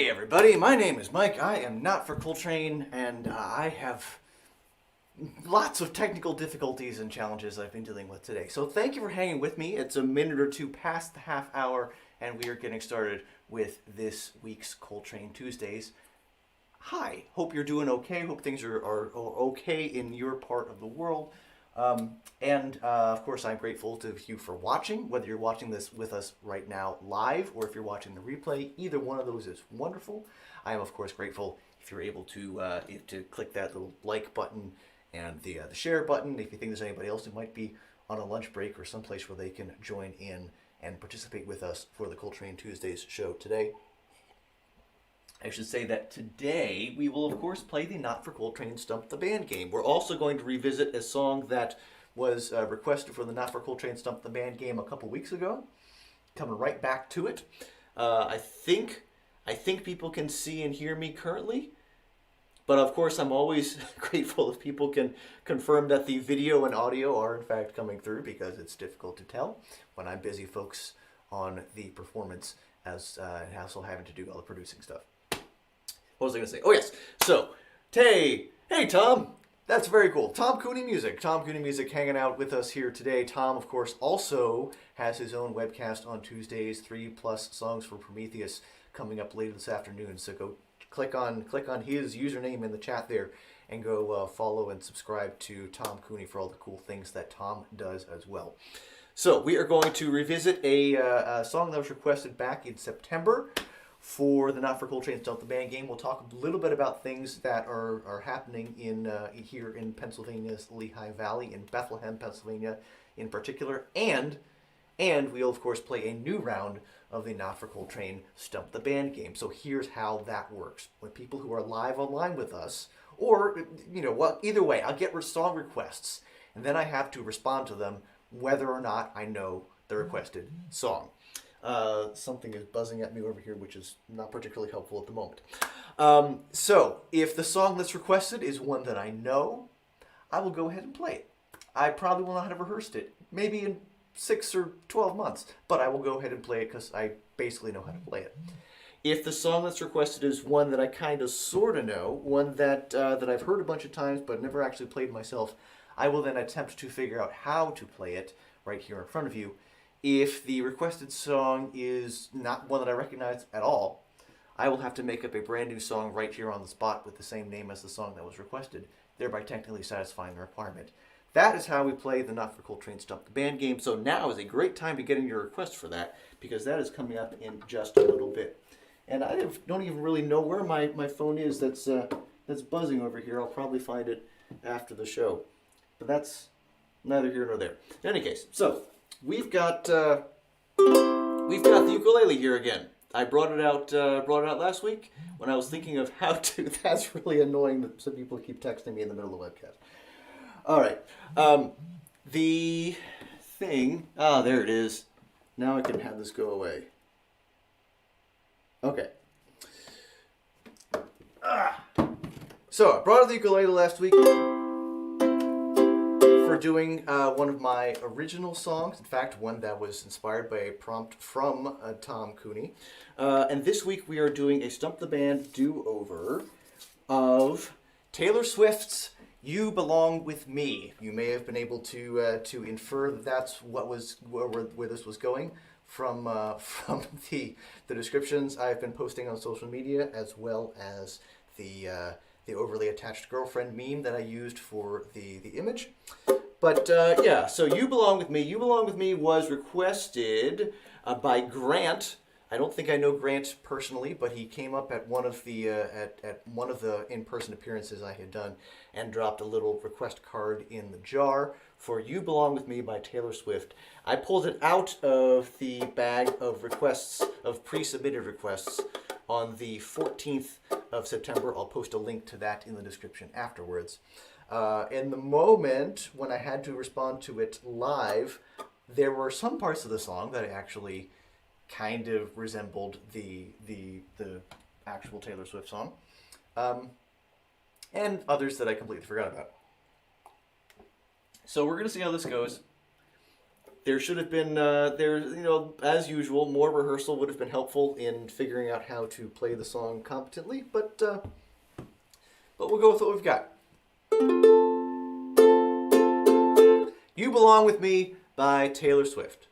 Hey everybody, my name is Mike. I am not for Coltrane, and I have lots of technical difficulties and challenges I've been dealing with today. So thank you for hanging with me. It's a minute or two past the half hour, and we are getting started with this week's Coltrane Tuesdays. Hi, hope you're doing okay. Hope things are okay in your part of the world. Of course, I'm grateful to you for watching, whether you're watching this with us right now live or if you're watching the replay. Either one of those is wonderful. I am, of course, grateful if you're able to click that little like button and the share button if you think there's anybody else who might be on a lunch break or someplace where they can join in and participate with us for the Coltrane Tuesdays show today. I should say that today we will, of course, play the Not for Coltrane Stump the Band game. We're also going to revisit a song that was requested for the Not for Coltrane Stump the Band game a couple weeks ago. Coming right back to it. I think people can see and hear me currently. But of course, I'm always grateful if people can confirm that the video and audio are in fact coming through, because it's difficult to tell when I'm busy folks on the performance as also having to do all the producing stuff. What was I going to say? Oh, yes. So, hey, Tom. That's very cool. Tom Cooney Music. Tom Cooney Music hanging out with us here today. Tom, of course, also has his own webcast on Tuesdays, 3+ songs for Prometheus, coming up later this afternoon. So go click on his username in the chat there and go follow and subscribe to Tom Cooney for all the cool things that Tom does as well. So we are going to revisit a song that was requested back in September for the Not for Coltrane Stump the Band game. We'll talk a little bit about things that are happening in here in Pennsylvania's Lehigh Valley, in Bethlehem, Pennsylvania in particular, and we'll of course play a new round of the Not for Coltrane Stump the Band game. So here's how that works. When people who are live online with us, or either way, I'll get song requests, and then I have to respond to them whether or not I know the requested song. Something is buzzing at me over here, which is not particularly helpful at the moment. So, if the song that's requested is one that I know, I will go ahead and play it. I probably will not have rehearsed it, maybe in 6 or 12 months, but I will go ahead and play it because I basically know how to play it. If the song that's requested is one that I kind of sort of know, one that I've heard a bunch of times but never actually played myself, I will then attempt to figure out how to play it right here in front of you. If the requested song is not one that I recognize at all, I will have to make up a brand new song right here on the spot with the same name as the song that was requested, thereby technically satisfying the requirement. That is how we play the Not for Coltrane Stump the Band game. So now is a great time to get in your request for that, because that is coming up in just a little bit. And I don't even really know where my phone is that's buzzing over here. I'll probably find it after the show. But that's neither here nor there. In any case, so we've got the ukulele here again. I brought it out last week when I was thinking of how to. That's really annoying that some people keep texting me in the middle of the webcast. All right, the thing. There it is. Now I can have this go away. Okay. So I brought out the ukulele last week for doing one of my original songs. In fact, one that was inspired by a prompt from Tom Cooney. And this week we are doing a Stump the Band do-over of Taylor Swift's "You Belong With Me." You may have been able to infer that that's where this was going from the descriptions I've been posting on social media, as well as the overly attached girlfriend meme that I used for the image. But yeah, so "You Belong With Me." "You Belong With Me" was requested by Grant. I don't think I know Grant personally, but he came up at one of the in-person appearances I had done and dropped a little request card in the jar for "You Belong With Me" by Taylor Swift. I pulled it out of the bag of requests, of pre-submitted requests, on the 14th of September. I'll post a link to that in the description afterwards. In the moment when I had to respond to it live, there were some parts of the song that actually kind of resembled the actual Taylor Swift song, and others that I completely forgot about. So we're going to see how this goes. there should have been as usual, more rehearsal would have been helpful in figuring out how to play the song competently. But we'll go with what we've got. You Belong With Me by Taylor Swift.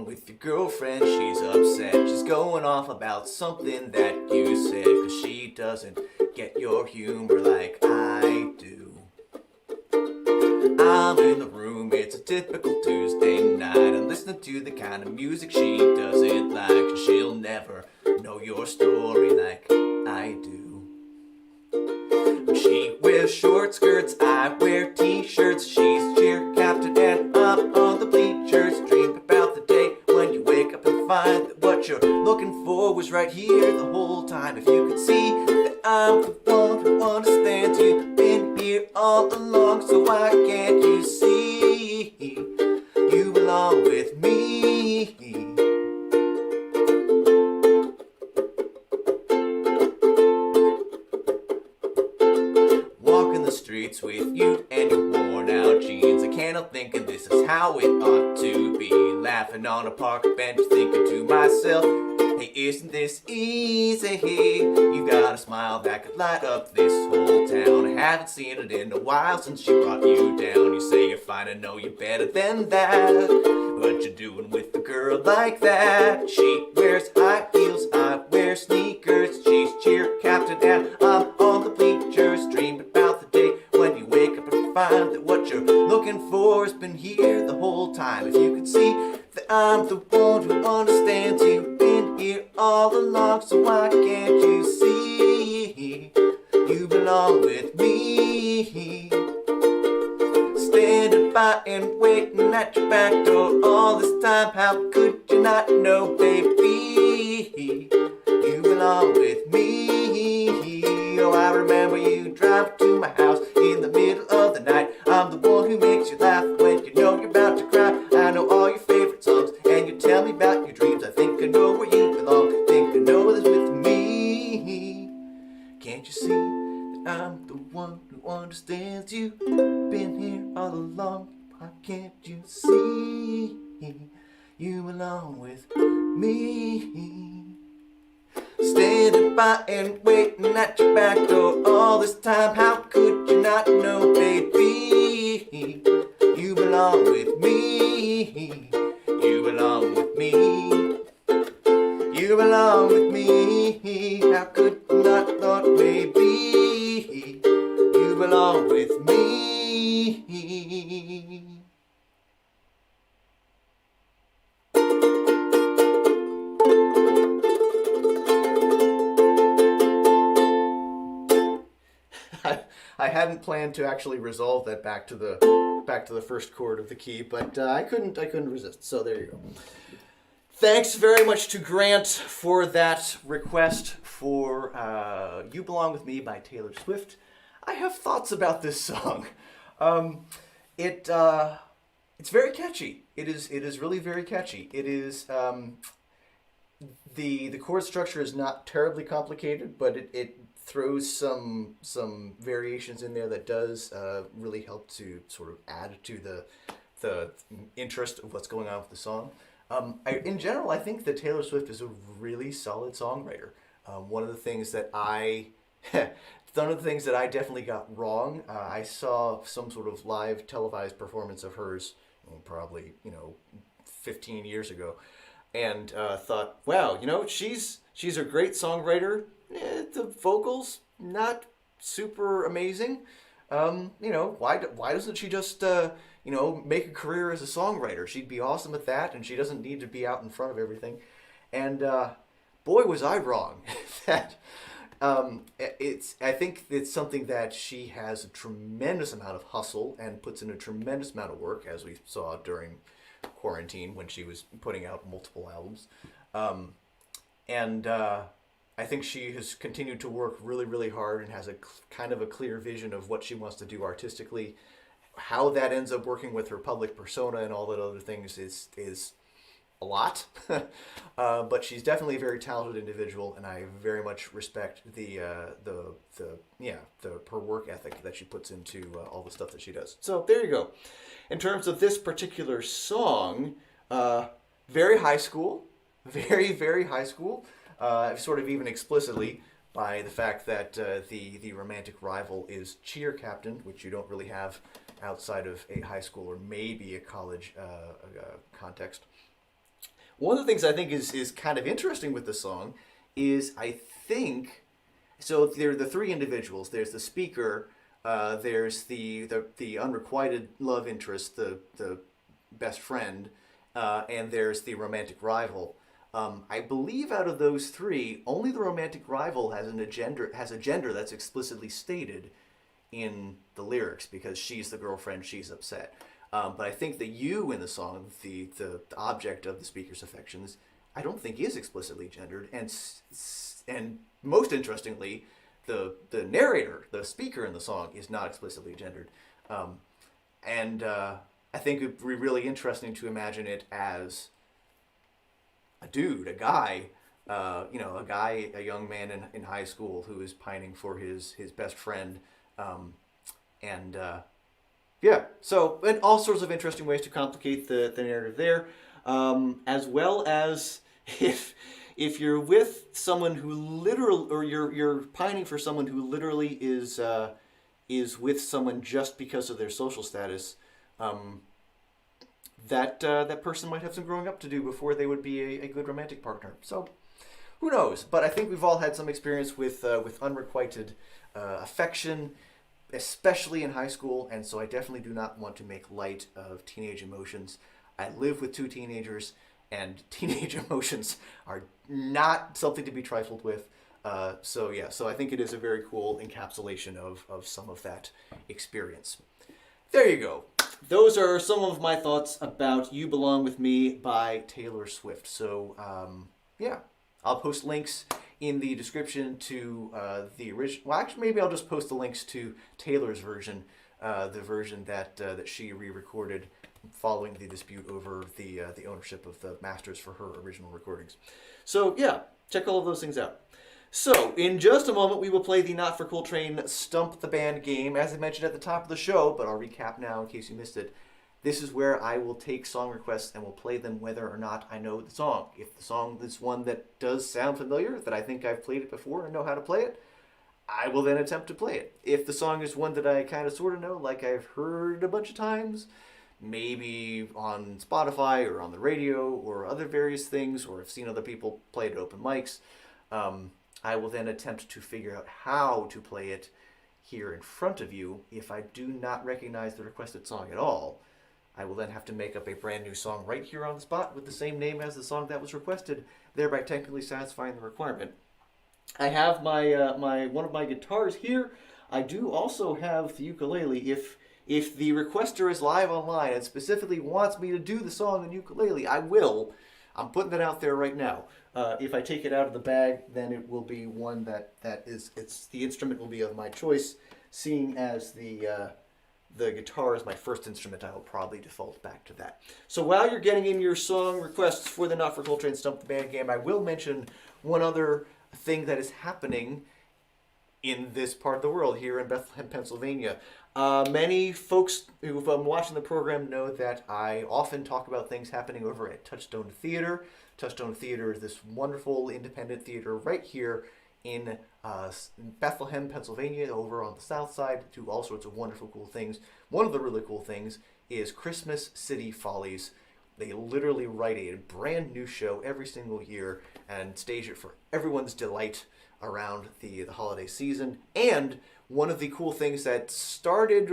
With your girlfriend, she's upset. She's going off about something that you said, 'cause she doesn't get your humor like I do. I'm in the room, it's a typical Tuesday night. I'm listening to the kind of music she doesn't like, and she'll never know your story like I do. She wears short skirts, I wear t-shirts. She's cheer captain and I'm on the bleachers. Dream about the day when you wake up and find that what you're looking for was right here the whole time. If you could see that I'm the one who understands you, been here all along, so why can't you see you belong with me? Streets with you and your worn out jeans. I can't help thinking this is how it ought to be. Laughing on a park bench, thinking to myself, hey, isn't this easy? You got a smile that could light up this whole town. I haven't seen it in a while since she brought you down. You say you're fine, I know you're better than that. What you doing with a girl like that? She wears high heels, I wear sneakers. She's cheer captain and I'm on the bleachers. Dreaming about the day when you wake up and find that what you're looking for has been here the whole time. If you could see that I'm the one who understands you, been here all along, so why can't you see you belong with me? Standing by and waiting at your back door all this time, how could you not know, baby? You belong with me. Oh, I remember you drive to my house in the middle of the night. I'm the one who makes you laugh when you know you're about to cry. I know all your favorite songs and you tell me about your dreams. I think I know where you belong, think I know where it's with me. Can't you see that I'm the one who understands you, been here all along? Why can't you see you belong with me? Standing by and waiting at your back door all this time, how could you not know, baby? You belong with me. You belong with me. You belong with me. How could you not know, baby? You belong with me. I hadn't planned to actually resolve that back to the first chord of the key, but I couldn't resist. So there you go. Thanks very much to Grant for that request for "You Belong With Me" by Taylor Swift. I have thoughts about this song. It's very catchy. It is really very catchy. It is the chord structure is not terribly complicated, but it throws some variations in there that does really help to sort of add to the interest of what's going on with the song. In general, I think that Taylor Swift is a really solid songwriter. One of the things that I definitely got wrong, I saw some sort of live televised performance of hers, probably 15 years ago, and thought, wow, she's a great songwriter. The vocals not super amazing. Why doesn't she just make a career as a songwriter? She'd be awesome at that, and she doesn't need to be out in front of everything. And boy, was I wrong. That I think it's something that she has a tremendous amount of hustle and puts in a tremendous amount of work, as we saw during quarantine when she was putting out multiple albums. I think she has continued to work really, really hard and has a kind of a clear vision of what she wants to do artistically. How that ends up working with her public persona and all that other things is a lot. But she's definitely a very talented individual, and I very much respect her work ethic that she puts into all the stuff that she does. So there you go. In terms of this particular song, very high school, very, very high school. Sort of even explicitly by the fact that the romantic rival is cheer captain, which you don't really have outside of a high school or maybe a college context. One of the things I think is kind of interesting with the song is I think, so there are the three individuals. There's the speaker, there's the unrequited love interest, the best friend, and there's the romantic rival. I believe out of those three, only the romantic rival has a gender that's explicitly stated in the lyrics because she's the girlfriend, she's upset. But I think the you in the song, the object of the speaker's affections, I don't think is explicitly gendered. And most interestingly, the narrator, the speaker in the song, is not explicitly gendered. I think it would be really interesting to imagine it as a dude, a guy, a young man in high school who is pining for his best friend. And all sorts of interesting ways to complicate the narrative there, as well as if you're with someone who literally, or you're pining for someone who literally is with someone just because of their social status, that person might have some growing up to do before they would be a good romantic partner. So, who knows? But I think we've all had some experience with unrequited affection, especially in high school, and so I definitely do not want to make light of teenage emotions. I live with two teenagers, and teenage emotions are not something to be trifled with. So I think it is a very cool encapsulation of some of that experience. There you go. Those are some of my thoughts about You Belong With Me by Taylor Swift. So, I'll post links in the description to the original. Well, actually, maybe I'll just post the links to Taylor's version, the version that she re-recorded following the dispute over the ownership of the masters for her original recordings. So, check all of those things out. So, in just a moment, we will play the Not for Coltrane Stump the Band game, as I mentioned at the top of the show, but I'll recap now in case you missed it. This is where I will take song requests and will play them whether or not I know the song. If the song is one that does sound familiar, that I think I've played it before and know how to play it, I will then attempt to play it. If the song is one that I kind of sort of know, like I've heard a bunch of times, maybe on Spotify or on the radio or other various things, or I've seen other people play it at open mics, I will then attempt to figure out how to play it here in front of you. If I do not recognize the requested song at all, I will then have to make up a brand new song right here on the spot with the same name as the song that was requested, thereby technically satisfying the requirement. I have my one of my guitars here. I do also have the ukulele. If the requester is live online and specifically wants me to do the song on ukulele, I will. I'm putting that out there right now. If I take it out of the bag, then it will be one the instrument will be of my choice. Seeing as the guitar is my first instrument, I will probably default back to that. So while you're getting in your song requests for the Not for Coltrane Stump the Band game, I will mention one other thing that is happening in this part of the world, here in Bethlehem, Pennsylvania. Many folks who have been watching the program know that I often talk about things happening over at Touchstone Theater. Touchstone Theater is this wonderful independent theater right here in Bethlehem, Pennsylvania, over on the south side, do all sorts of wonderful, cool things. One of the really cool things is Christmas City Follies. They literally write a brand new show every single year and stage it for everyone's delight around the holiday season. And one of the cool things that started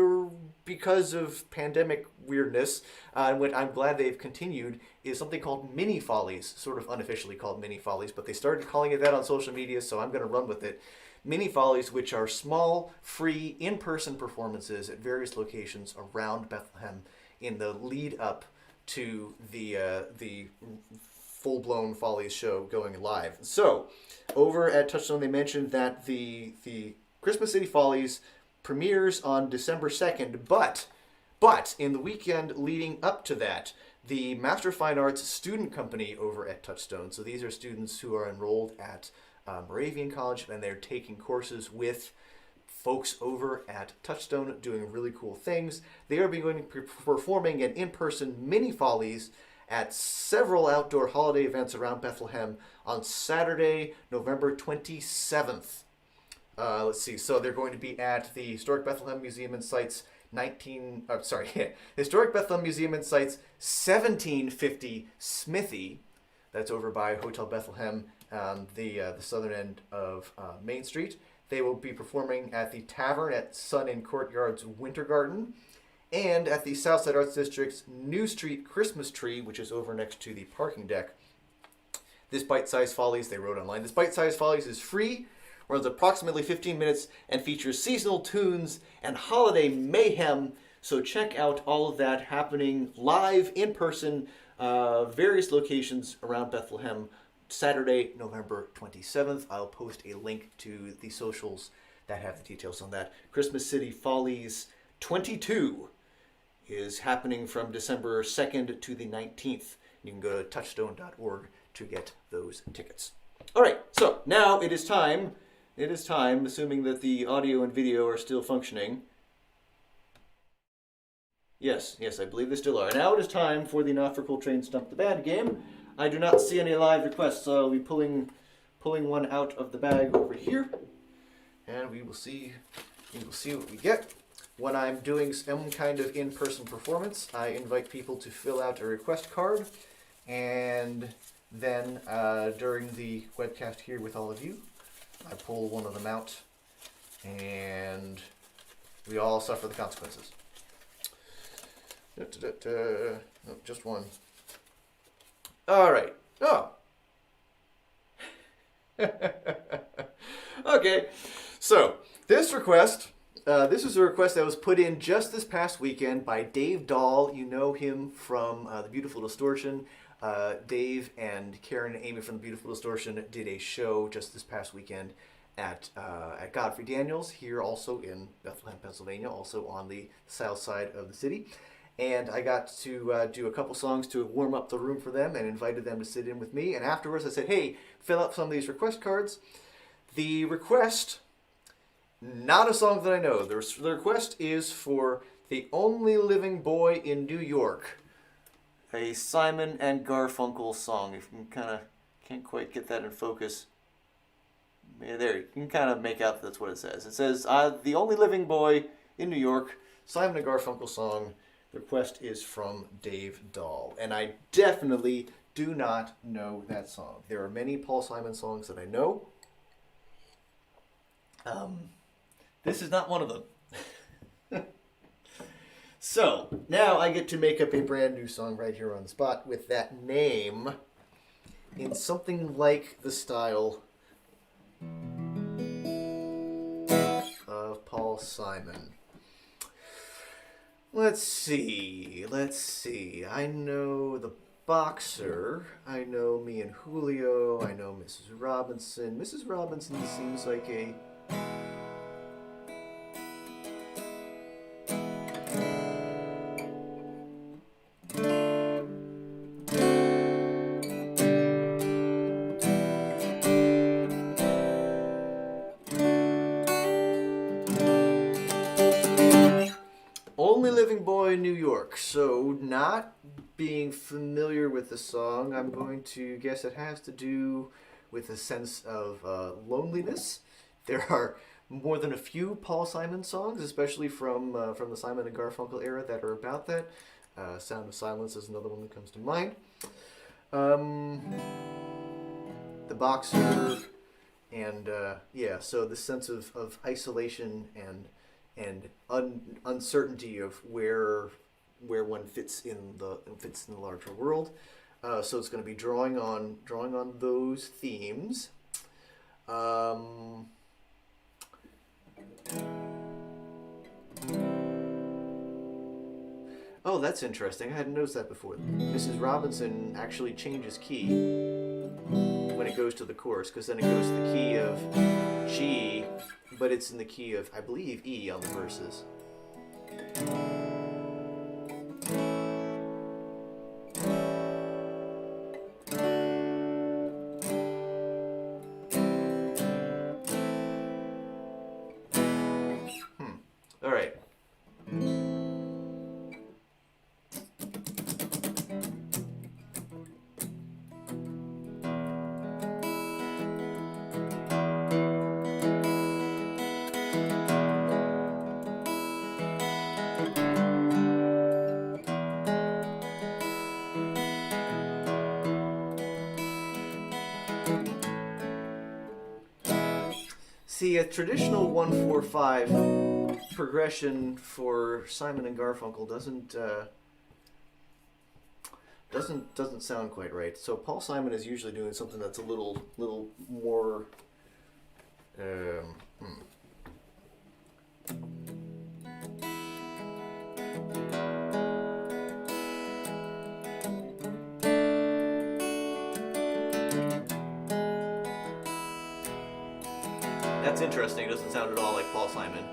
because of pandemic weirdness, and what I'm glad they've continued, is something called Mini Follies, sort of unofficially called Mini Follies, but they started calling it that on social media, so I'm going to run with it. Mini Follies, which are small, free, in-person performances at various locations around Bethlehem in the lead up to the full-blown Follies show going live. So, over at Touchstone, they mentioned that the Christmas City Follies premieres on December 2nd, but in the weekend leading up to that, the Master of Fine Arts Student Company over at Touchstone, so these are students who are enrolled at Moravian College, and they're taking courses with folks over at Touchstone doing really cool things. They are going to be performing an in-person mini Follies at several outdoor holiday events around Bethlehem on Saturday, November 27th. Let's see, so they're going to be at the Historic Bethlehem Museum and Sites Historic Bethlehem Museum and Sites 1750 Smithy. That's over by Hotel Bethlehem, the southern end of Main Street. They will be performing at the Tavern at Sun Inn Courtyard's Winter Garden, and at the Southside Arts District's New Street Christmas Tree, which is over next to the parking deck. This Bite-Sized Follies, they wrote online, this Bite-Sized Follies is free, runs approximately 15 minutes, and features seasonal tunes and holiday mayhem. So check out all of that happening live, in person, various locations around Bethlehem, Saturday, November 27th. I'll post a link to the socials that have the details on that. Christmas City Follies 22 is happening from December 2nd to the 19th. You can go to touchstone.org to get those tickets. All right, so now it is time, assuming that the audio and video are still functioning. Yes, I believe they still are. Now it is time for the Not for Coltrane Stump the Band game. I do not see any live requests, so I'll be pulling one out of the bag over here, and we will see what we get. When I'm doing some kind of in-person performance, I invite people to fill out a request card, and then during the webcast here with all of you, I pull one of them out, and we all suffer the consequences. No, just one. All right. Oh. Okay. So this request, this is a request that was put in just this past weekend by Dave Dahl. You know him from the Beautiful Distortion. Dave and Karen and Amy from the Beautiful Distortion did a show just this past weekend at Godfrey Daniels here, also in Bethlehem, Pennsylvania, also on the south side of the city. And I got to do a couple songs to warm up the room for them and invited them to sit in with me. And afterwards I said, hey, fill out some of these request cards. The request, not a song that I know. The request is for The Only Living Boy in New York, a Simon and Garfunkel song. If you can't quite get that in focus. Yeah, there, you can kind of make out that's what it says. It says, The Only Living Boy in New York, Simon and Garfunkel song. The request is from Dave Dahl, and I definitely do not know that song. There are many Paul Simon songs that I know. This is not one of them. So, now I get to make up a brand new song right here on the spot with that name in something like the style of Paul Simon. Let's see. I know The Boxer. I know Me and Julio. I know Mrs. Robinson. Mrs. Robinson seems like a... Only Living Boy in New York. So, not being familiar with the song, I'm going to guess it has to do with a sense of loneliness. There are more than a few Paul Simon songs, especially from the Simon and Garfunkel era, that are about that. Sound of Silence is another one that comes to mind. The Boxer, and so the sense of isolation and uncertainty of where one fits in the larger world. So it's going to be drawing on those themes. Oh, that's interesting. I hadn't noticed that before. Mrs. Robinson actually changes key when it goes to the chorus, because then it goes to the key of G, but it's in the key of, I believe, E on the verses. All right. See, a traditional 1-4-5 progression for Simon and Garfunkel doesn't sound quite right. So Paul Simon is usually doing something that's a little more. That's interesting. It doesn't sound at all like Paul Simon.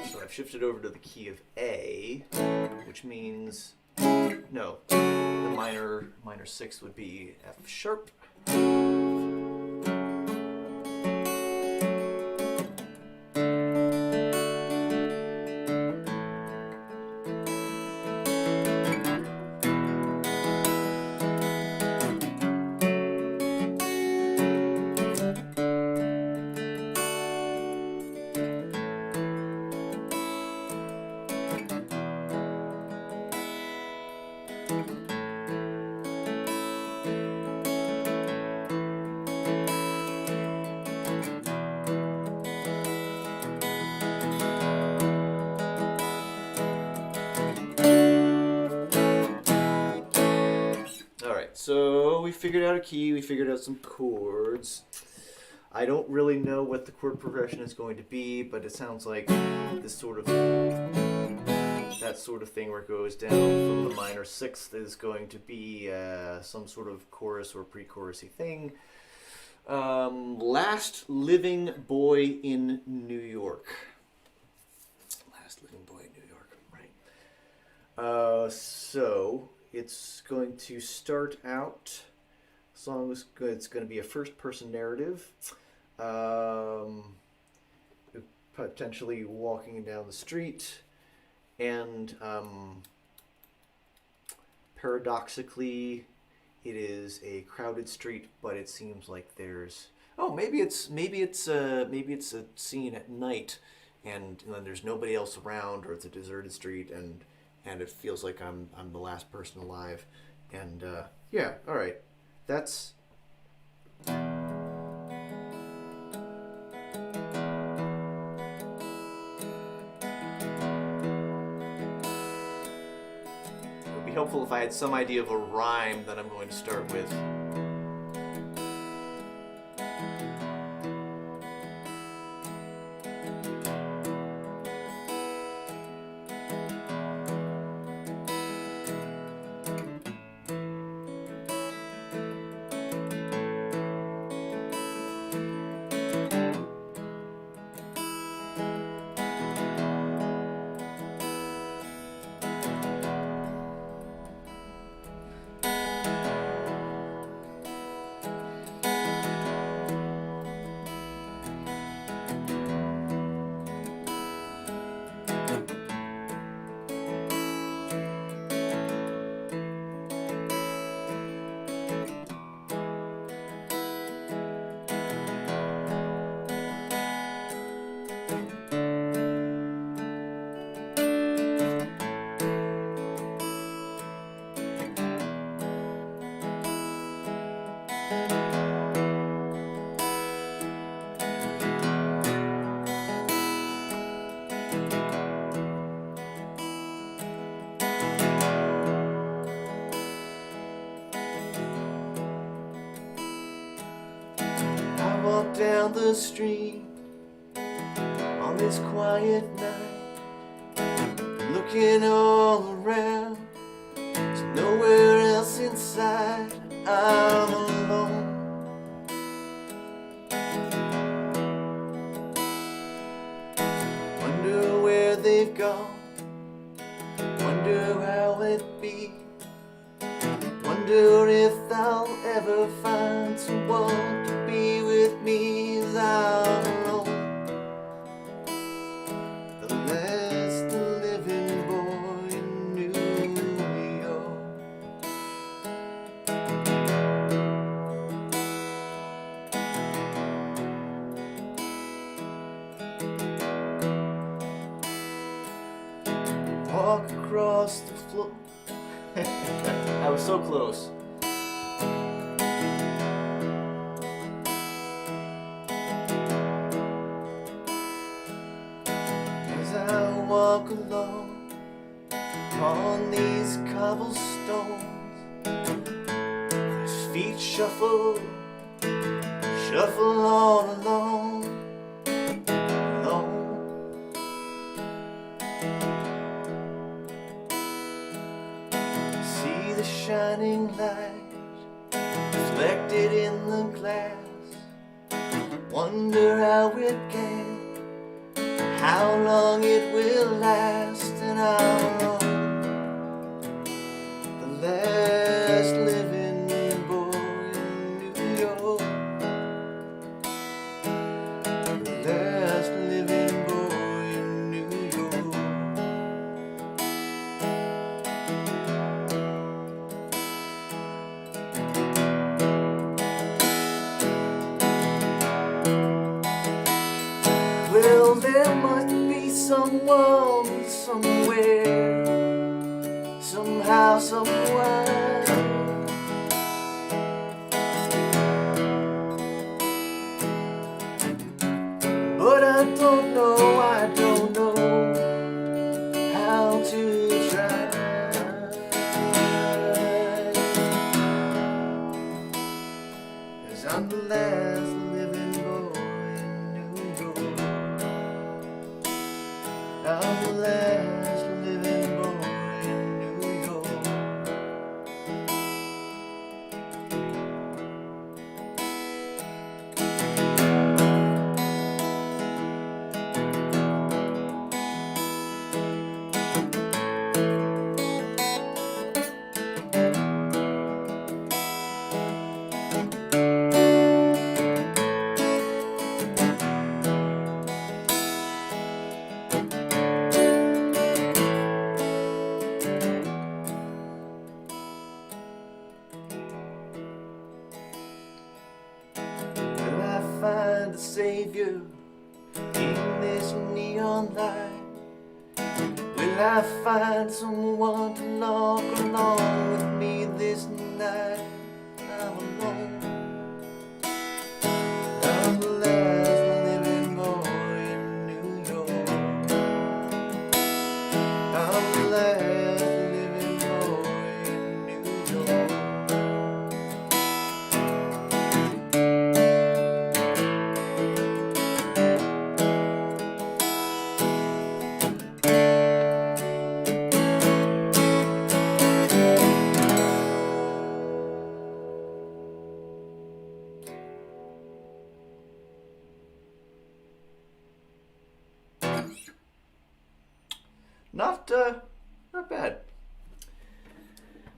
So I've shifted over to the key of A, which means no. Minor sixth would be F sharp. So we figured out a key, we figured out some chords. I don't really know what the chord progression is going to be, but it sounds like this sort of, that sort of thing where it goes down from the minor sixth is going to be some sort of chorus or pre-chorusy thing. Last Living Boy in New York. Last Living Boy in New York, right. So it's going to start out, it's going to be a first-person narrative, potentially walking down the street, and paradoxically, it is a crowded street, but it seems like there's maybe it's a scene at night, and then there's nobody else around, or it's a deserted street, and it feels like I'm the last person alive, and yeah, all right, that's. It would be helpful if I had some idea of a rhyme that I'm going to start with. down the street on this quiet night, looking all around, there's nowhere else inside. I'm alone. Wonder where they've gone, wonder how it be, wonder if I'll ever find someone to be with me as I'm alone. The last living boy in New York. Walk across the floor. I was so close. As I walk along on these cobblestones, his feet shuffle, shuffle on along, alone. See the shining light reflected in the glass, wonder how it can, how long it will last. And I'm alone, the last living boy in New York, the last living boy in New York. Well, there must be someone, somewhere, somehow, somewhere. But I don't know how to try. 'Cause I'm the last living boy in New York. I'm the last living boy in New York. Will I find a savior in this neon light? Will I find someone to walk along with me this night? I'm alone. I'm the last living boy in New York. I'm the last living boy in New York. Not bad.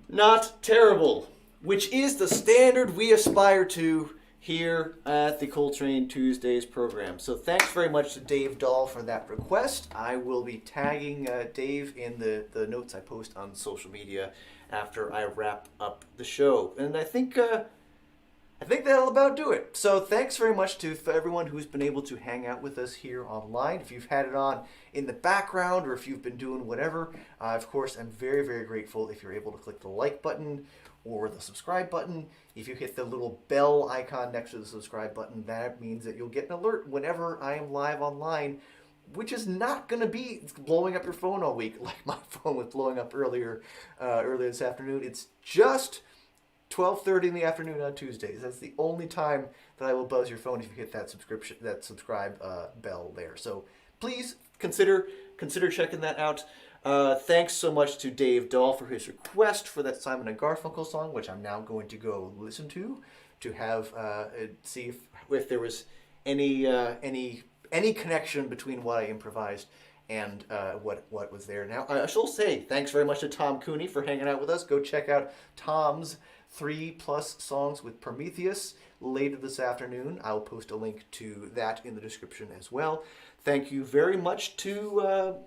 Not terrible, which is the standard we aspire to here at the Coltrane Tuesdays program. So thanks very much to Dave Dahl for that request. I will be tagging Dave in the notes I post on social media after I wrap up the show. And I think that'll about do it. So thanks very much to everyone who's been able to hang out with us here online. If you've had it on in the background or if you've been doing whatever, of course, I'm very, very grateful if you're able to click the like button or the subscribe button. If you hit the little bell icon next to the subscribe button, that means that you'll get an alert whenever I am live online, which is not going to be blowing up your phone all week like my phone was blowing up earlier this afternoon. It's just 12:30 in the afternoon on Tuesdays. That's the only time that I will buzz your phone if you hit that subscribe bell there. So please consider checking that out. Thanks so much to Dave Dahl for his request for that Simon and Garfunkel song, which I'm now going to go listen to have see if there was any connection between what I improvised and what was there. Now, I shall say thanks very much to Tom Cooney for hanging out with us. Go check out Tom's 3+ songs with Prometheus later this afternoon. I'll post a link to that in the description as well. Thank you very much to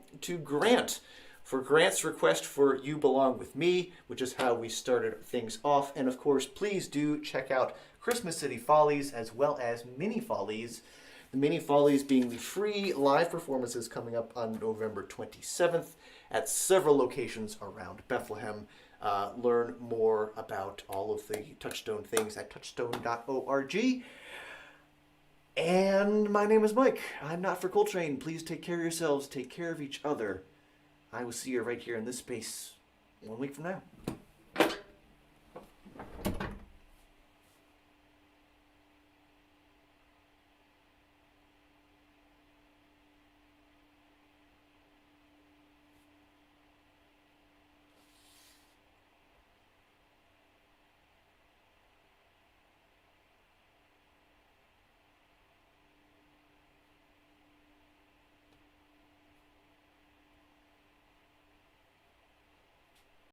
Grant for Grant's request for You Belong With Me, which is how we started things off. And of course, please do check out Christmas City Follies as well as Mini Follies. The Mini Follies being the free live performances coming up on November 27th at several locations around Bethlehem. Learn more about all of the Touchstone things at touchstone.org. And my name is Mike. I'm not for Coltrane. Please take care of yourselves. Take care of each other. I will see you right here in this space 1 week from now.